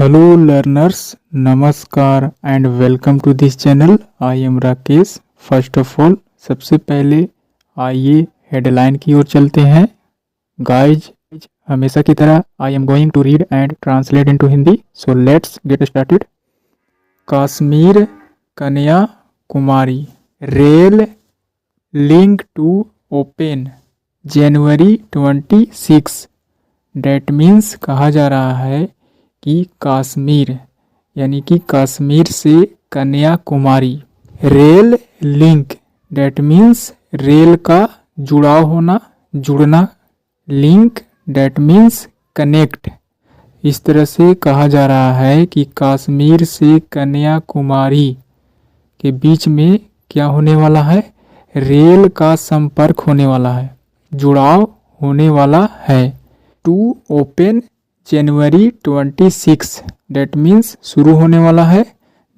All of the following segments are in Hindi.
हेलो लर्नर्स, नमस्कार and welcome to this channel. I am Rakesh. First of all सबसे पहले आइए हेडलाइन की ओर चलते हैं। गाइज, हमेशा की तरह I am going to read and translate into Hindi, so let's get started. Kashmir Kanyakumari rail link to open January 26। That means कहा जा रहा है कि कश्मीर यानी कि कश्मीर से Kanyakumari rail link, that means rail का जुड़ाव होना, जुड़ना। Link that means connect. इस तरह से कहा जा रहा है कि कश्मीर से कन्याकुमारी के बीच में क्या होने वाला है, रेल का संपर्क होने वाला है, जुड़ाव होने वाला है। To open January 26, that means शुरू होने वाला है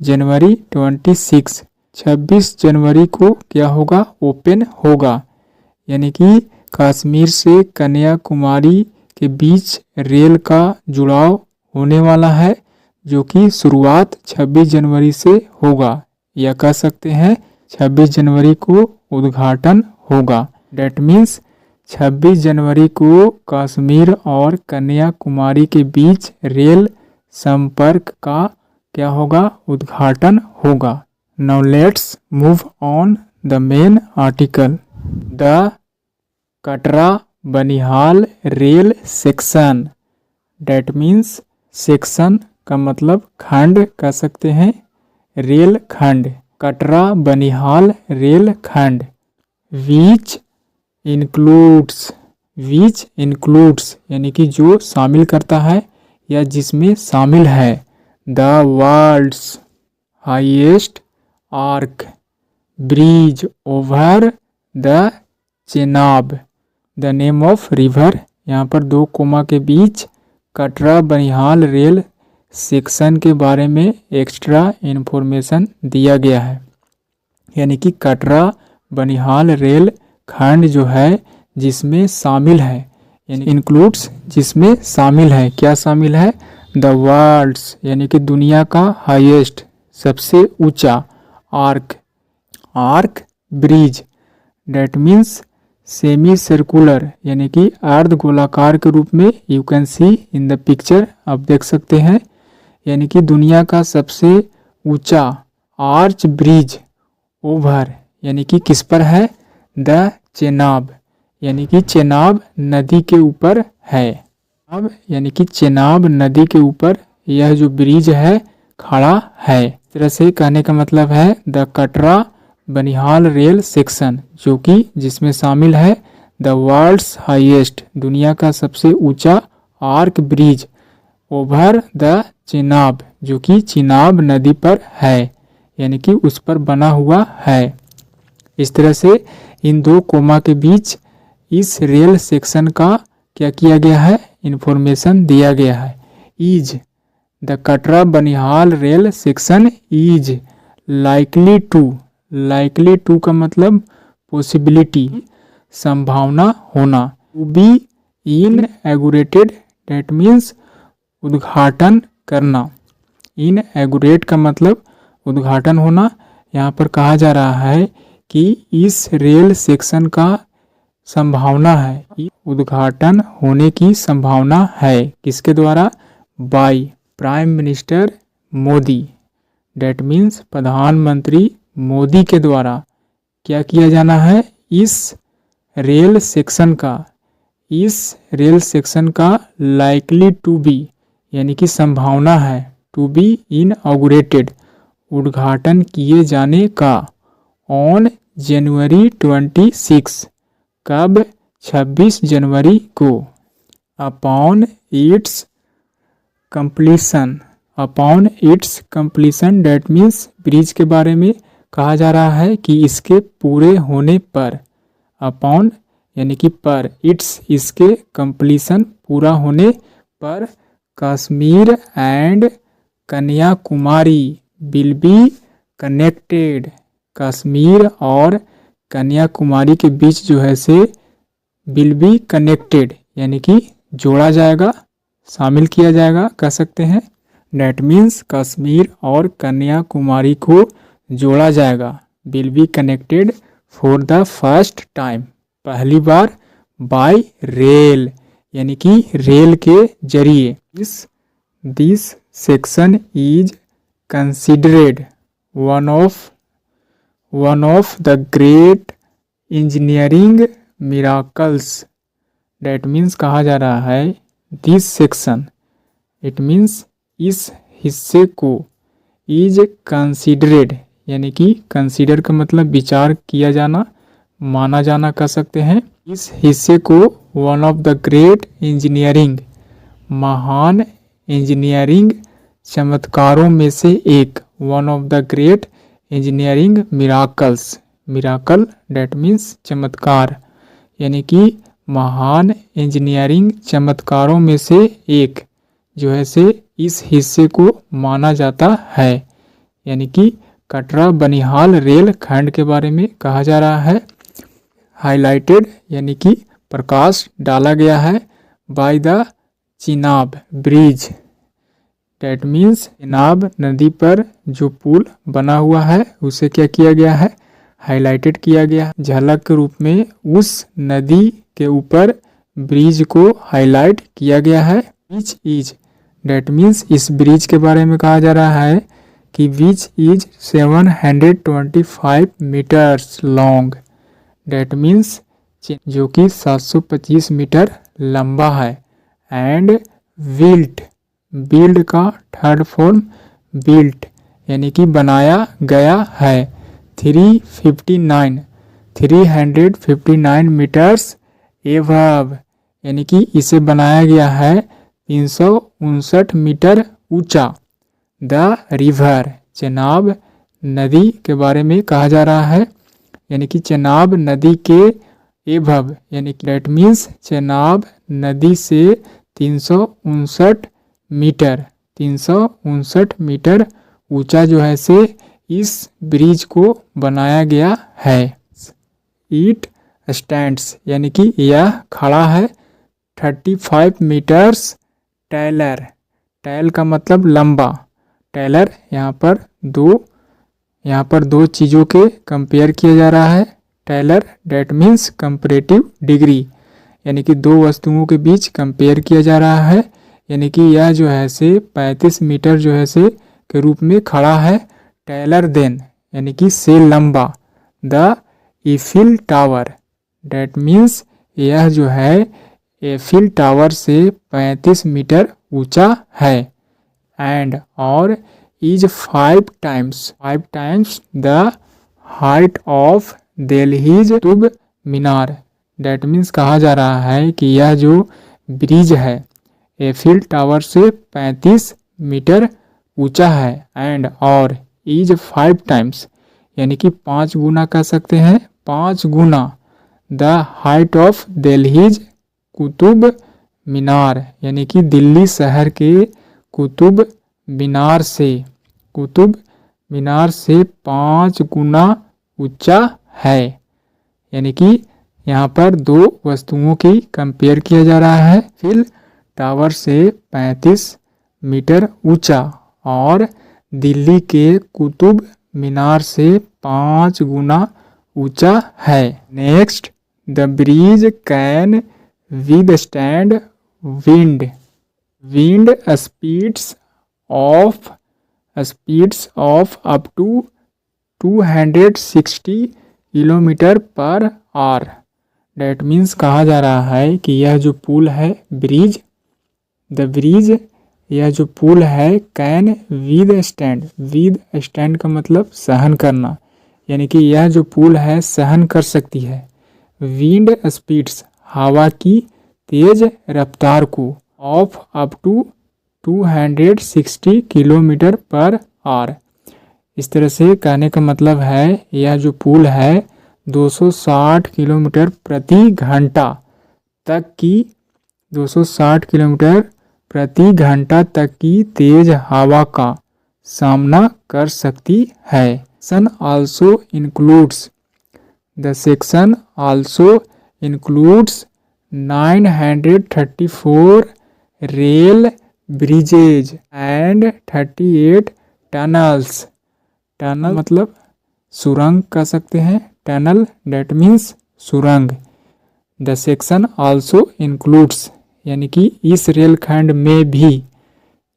जनवरी 26। 26 जनवरी को क्या होगा, ओपन होगा। यानी कि कश्मीर से कन्याकुमारी के बीच रेल का जुड़ाव होने वाला है, जो कि शुरुआत 26 जनवरी से होगा, या कह सकते हैं 26 जनवरी को उद्घाटन होगा। डेट मीन्स 26 जनवरी को कश्मीर और कन्याकुमारी के बीच रेल संपर्क का क्या होगा, उद्घाटन होगा। Now let's move on the main article. The Katra Banihal rail section, that means section का मतलब खंड कह सकते हैं, रेल खंड। कटरा बनिहाल रेल खंड। विच इंक्लूड्स यानी कि जो शामिल करता है या जिसमें शामिल है। The world's highest arch bridge over the Chenab, the name of river. यहाँ पर दो कोमा के बीच कटरा बनिहाल रेल सेक्शन के बारे में एक्स्ट्रा इन्फॉर्मेशन दिया गया है। यानी कि कटरा बनिहाल रेल खंड जो है जिसमें शामिल है, यानी इंक्लूड्स जिसमें शामिल है। क्या शामिल है, द वर्ल्ड्स यानी कि दुनिया का हाईएस्ट सबसे ऊंचा, arch bridge, that means semi circular यानी कि अर्ध गोलाकार के रूप में। You can see in the picture, आप देख सकते हैं। यानी कि दुनिया का सबसे ऊंचा आर्च ब्रिज ओवर यानी कि किस पर है, द चेनाब यानी कि चेनाब नदी के ऊपर है। अब यानी कि चेनाब नदी के ऊपर यह जो ब्रिज है खड़ा है। इस तरह से कहने का मतलब है the Katra Banihal rail section, जो कि जिसमें शामिल है द वर्ल्ड्स हाईएस्ट, दुनिया का सबसे ऊंचा arc bridge over the Chenab, जो कि चेनाब नदी पर है, यानी कि उस पर बना हुआ है। इस तरह से इन दो कोमा के बीच इस रेल सेक्शन का क्या किया गया है, इंफॉर्मेशन दिया गया है। Is the Katra Banihal rail section is likely to का मतलब पॉसिबिलिटी, संभावना होना। To be inaugurated, that means उद्घाटन करना। इनएगुरेट का मतलब उद्घाटन होना। यहाँ पर कहा जा रहा है कि इस रेल सेक्शन का संभावना है, उद्घाटन होने की संभावना है। किसके द्वारा, by prime minister Modi, that means प्रधानमंत्री मोदी के द्वारा क्या किया जाना है, इस रेल सेक्शन का लाइकली टू बी यानी कि संभावना है, टू बी इनऑगरेटेड उद्घाटन किए जाने का। ऑन जनवरी 26, कब, 26 जनवरी को। Upon its completion, that means bridge के बारे में कहा जा रहा है कि इसके पूरे होने पर। अपॉन यानी कि पर, इट्स इसके कंप्लीशन पूरा होने पर Kashmir and Kanyakumari will be connected, Kashmir और कन्याकुमारी के बीच जो है से विल बी कनेक्टेड यानी कि जोड़ा जाएगा, शामिल किया जाएगा कह सकते हैं। डेट मीन्स कश्मीर और कन्याकुमारी को जोड़ा जाएगा। Will be connected for the first time, पहली बार बाय रेल, यानी कि रेल के जरिए। This section is considered one of the great engineering miracles. Date means कहा जा रहा है दिस सेक्शन, इट मीन्स इस हिस्से को, इज कंसिडरेड यानी कि कंसीडर का मतलब विचार किया जाना, माना जाना कह सकते हैं। इस हिस्से को one of the great engineering, महान इंजीनियरिंग चमत्कारों में से एक, one of the great engineering miracles. Miracle that means चमत्कार, यानी कि महान इंजीनियरिंग चमत्कारों में से एक जो है से इस हिस्से को माना जाता है, यानी कि कटरा बनिहाल रेल खंड के बारे में कहा जा रहा है। हाईलाइटेड यानी कि प्रकाश डाला गया है by the Chenab bridge, that means Chenab नदी पर जो पुल बना हुआ है उसे क्या किया गया है, हाईलाइटेड किया गया है, झलक के रूप में उस नदी के ऊपर ब्रिज को हाईलाइट किया गया है। विच इज डेट मीन्स इस ब्रिज के बारे में कहा जा रहा है कि which is 725 meters long, that means जो कि 725 मीटर लंबा है। एंड बिल्ड का थर्ड फॉर्म बिल्ट यानी कि बनाया गया है 359 मीटर्स एबव, यानी कि इसे बनाया गया है 359 मीटर ऊंचा। द रिवर चेनाब नदी के बारे में कहा जा रहा है, यानी कि चेनाब नदी के एबव यानी कि डेट मीन्स चेनाब नदी से 359 मीटर ऊंचा जो है से इस ब्रिज को बनाया गया है। इट स्टैंड्स यानी कि यह खड़ा है 35 मीटर्स टैलर, टैल का मतलब लंबा, टैलर यहाँ पर दो चीज़ों के कंपेयर किया जा रहा है। Taller that means comparative degree, यानी कि दो वस्तुओं के बीच कंपेयर किया जा रहा है, यानी कि यह जो है से 35 मीटर जो है से के रूप में खड़ा है। टैलर देन यानी कि से लंबा। The Eiffel tower that means यह जो है एफिल टावर से 35 मीटर ऊंचा है। एंड और is 5 times the height of Delhi's Qutub Minar, date means कहा जा रहा है कि यह जो ब्रिज है एफिल टावर से 35 मीटर ऊंचा है। एंड और इज 5 टाइम्स यानी कि 5 गुना कह सकते हैं, 5 गुना the height of Delhi's Qutub Minar, यानी कि दिल्ली शहर के कुतुब मीनार से 5 गुना ऊंचा है। यानी कि यहाँ पर दो वस्तुओं की कंपेयर किया जा रहा है। फिल टावर से 35 मीटर ऊंचा और दिल्ली के कुतुब मीनार से 5 गुना ऊंचा है। Next, the bridge can withstand wind speeds of up to 260 kilometer per hour. That means कहा जा रहा है कि यह जो पुल है ब्रिज, यह जो पुल है कैन विद स्टैंड का मतलब सहन करना, यानी कि यह जो पुल है सहन कर सकती है। विंड स्पीड्स हवा की तेज रफ्तार को, of up to 260 kilometer per hour. इस तरह से कहने का मतलब है यह जो पुल है 260 किलोमीटर प्रति घंटा तक की 260 किलोमीटर प्रति घंटा तक की तेज हवा का सामना कर सकती है। The section also includes 934 rail bridges and 38 tunnels. Tunnel मतलब सुरंग कह सकते हैं, टनल डेट मीन्स सुरंग। द सेक्शन आल्सो इंक्लूड्स, यानी कि इस रेलखंड में भी,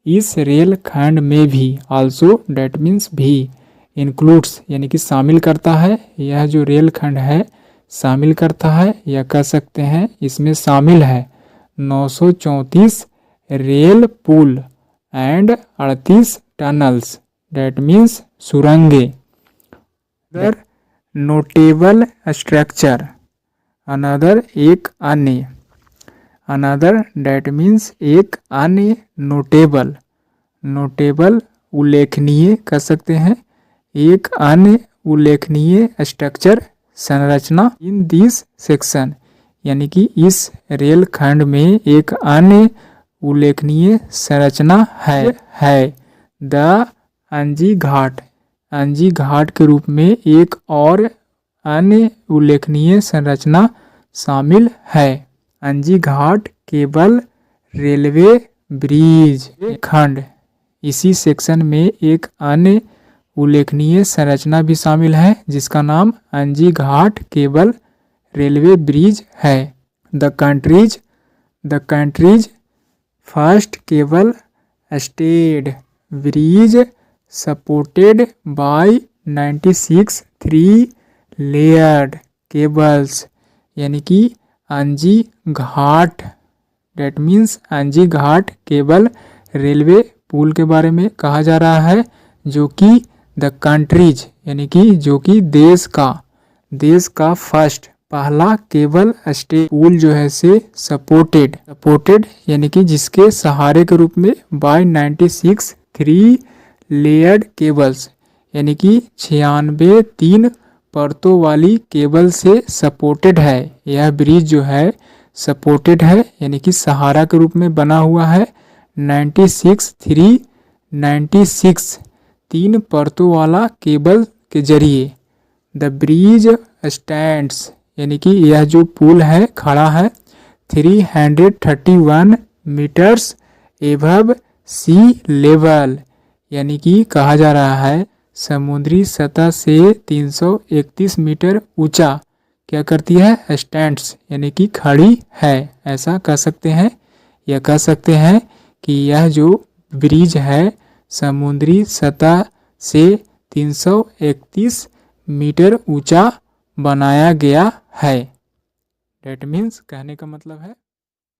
इस रेलखंड में भी, आल्सो डेट मीन्स भी, इंक्लूड्स यानी कि शामिल करता है, यह जो रेलखंड है शामिल करता है, या कह सकते हैं इसमें शामिल है 934 रेल पुल एंड 38 टनल्स डेट मीन्स सुरंगे। नोटेबल स्ट्रक्चर, अनदर एक अन्य, अनदर डेट मीन्स एक अन्य, नोटेबल, नोटेबल उल्लेखनीय कह सकते हैं, एक अन्य उल्लेखनीय स्ट्रक्चर संरचना इन दिस सेक्शन, यानी कि इस रेलखंड में एक अन्य उल्लेखनीय संरचना है। द अंजी घाट, अंजी घाट के रूप में एक और अन्य उल्लेखनीय संरचना शामिल है। अंजी घाट केबल रेलवे ब्रिज खंड, इसी सेक्शन में एक अन्य उल्लेखनीय संरचना भी शामिल है जिसका नाम अंजी घाट केबल रेलवे ब्रिज है। The countries first cable stayed bridge supported by 96 3 layered cables, यानी कि अंजी घाट डेट मीन्स अंजी घाट केबल रेलवे पुल के बारे में कहा जा रहा है, जो कि द कंट्रीज यानी कि जो कि देश का फर्स्ट पहला केबल स्टेड पुल जो है से सपोर्टेड यानी कि जिसके सहारे के रूप में बाय 96 3 लेयर्ड केबल्स, यानी कि 96 3 परतों वाली केबल से सपोर्टेड है। यह ब्रिज जो है सपोर्टेड है यानी कि सहारा के रूप में बना हुआ है 96 3 परतों वाला केबल के जरिए। द ब्रिज स्टैंड्स, यानी कि यह जो पुल है खड़ा है 331 मीटर्स एबव सी लेवल, यानी कि कहा जा रहा है समुद्री सतह से 331 मीटर ऊंचा क्या करती है, स्टैंड्स यानी कि खड़ी है, ऐसा कह सकते हैं। या कह सकते हैं कि यह जो ब्रिज है समुद्री सतह से 331 मीटर ऊंचा बनाया गया है। डेट मीन्स कहने का मतलब है